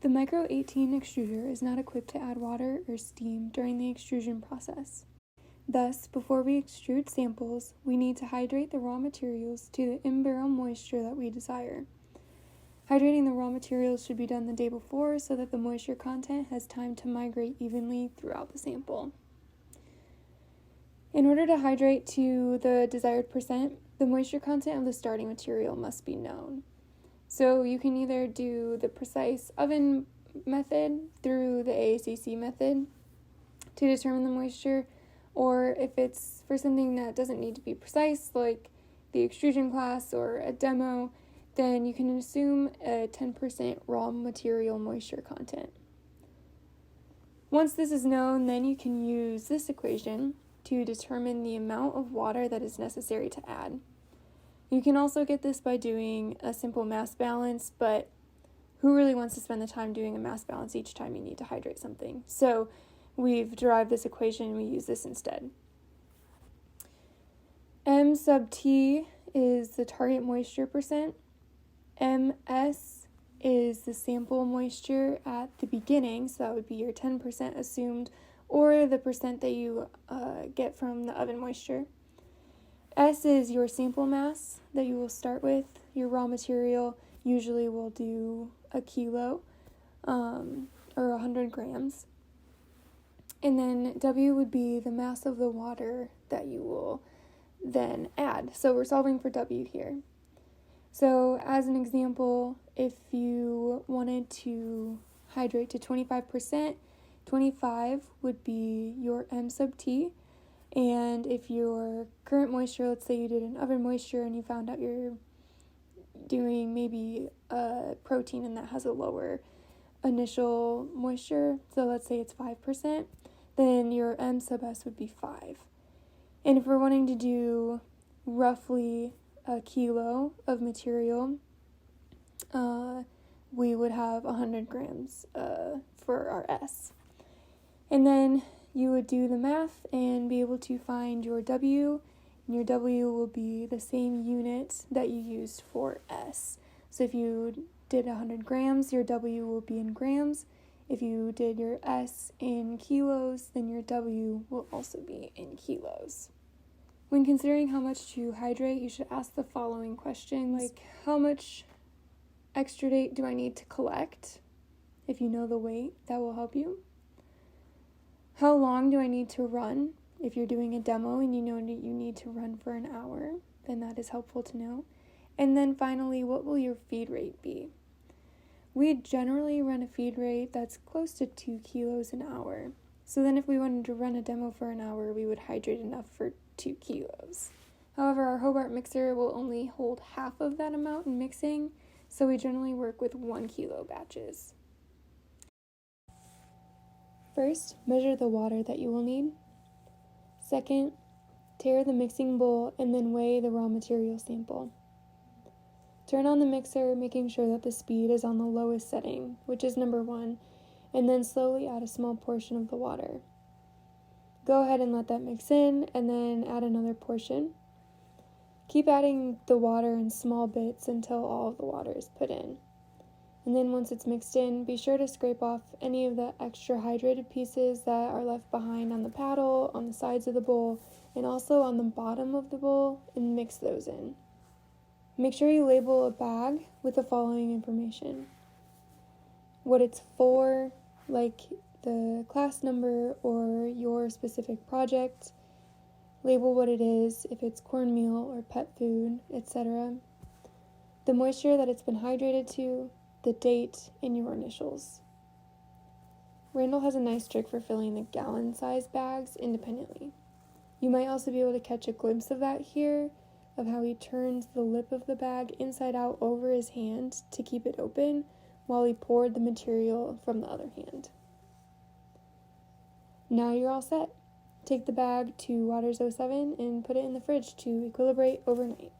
The M-18 extruder is not equipped to add water or steam during the extrusion process. Thus, before we extrude samples, we need to hydrate the raw materials to the in-barrel moisture that we desire. Hydrating the raw materials should be done the day before so that the moisture content has time to migrate evenly throughout the sample. In order to hydrate to the desired percent, the moisture content of the starting material must be known. So you can either do the precise oven method through the AACC method to determine the moisture, or if it's for something that doesn't need to be precise, like the extrusion class or a demo, then you can assume a 10% raw material moisture content. Once this is known, then you can use this equation to determine the amount of water that is necessary to add. You can also get this by doing a simple mass balance, but who really wants to spend the time doing a mass balance each time you need to hydrate something? So we've derived this equation and we use this instead. M sub T is the target moisture percent. MS is the sample moisture at the beginning, so that would be your 10% assumed, or the percent that you get from the oven moisture. S is your sample mass that you will start with. Your raw material usually will do a kilo or 100 grams. And then W would be the mass of the water that you will then add. So we're solving for W here. So as an example, if you wanted to hydrate to 25%, 25 would be your M sub T. And if your current moisture, let's say you did an oven moisture and you found out you're doing maybe a protein and that has a lower initial moisture, so let's say it's 5%, then your M sub S would be 5. And if we're wanting to do roughly a kilo of material, we would have 100 grams for our S. And then you would do the math and be able to find your W, and your W will be the same unit that you used for S. So if you did 100 grams, your W will be in grams. If you did your S in kilos, then your W will also be in kilos. When considering how much to hydrate, you should ask the following questions, like how much extradate do I need to collect? If you know the weight, that will help you. How long do I need to run? If you're doing a demo and you know that you need to run for an hour, then that is helpful to know. And then finally, what will your feed rate be? We generally run a feed rate that's close to 2 kilos an hour. So then if we wanted to run a demo for an hour, we would hydrate enough for 2 kilos. However, our Hobart mixer will only hold half of that amount in mixing, so we generally work with 1 kilo batches. First, measure the water that you will need. Second, tare the mixing bowl and then weigh the raw material sample. Turn on the mixer, making sure that the speed is on the lowest setting, which is number 1, and then slowly add a small portion of the water. Go ahead and let that mix in, and then add another portion. Keep adding the water in small bits until all of the water is put in. And then once it's mixed in, be sure to scrape off any of the extra hydrated pieces that are left behind on the paddle, on the sides of the bowl, and also on the bottom of the bowl, and mix those in. Make sure you label a bag with the following information: what it's for, like the class number or your specific project, label what it is, if it's cornmeal or pet food, etc., the moisture that it's been hydrated to, the date, and your initials. Randall has a nice trick for filling the gallon-sized bags independently. You might also be able to catch a glimpse of that here, of how he turns the lip of the bag inside out over his hand to keep it open while he poured the material from the other hand. Now you're all set. Take the bag to Waters 07 and put it in the fridge to equilibrate overnight.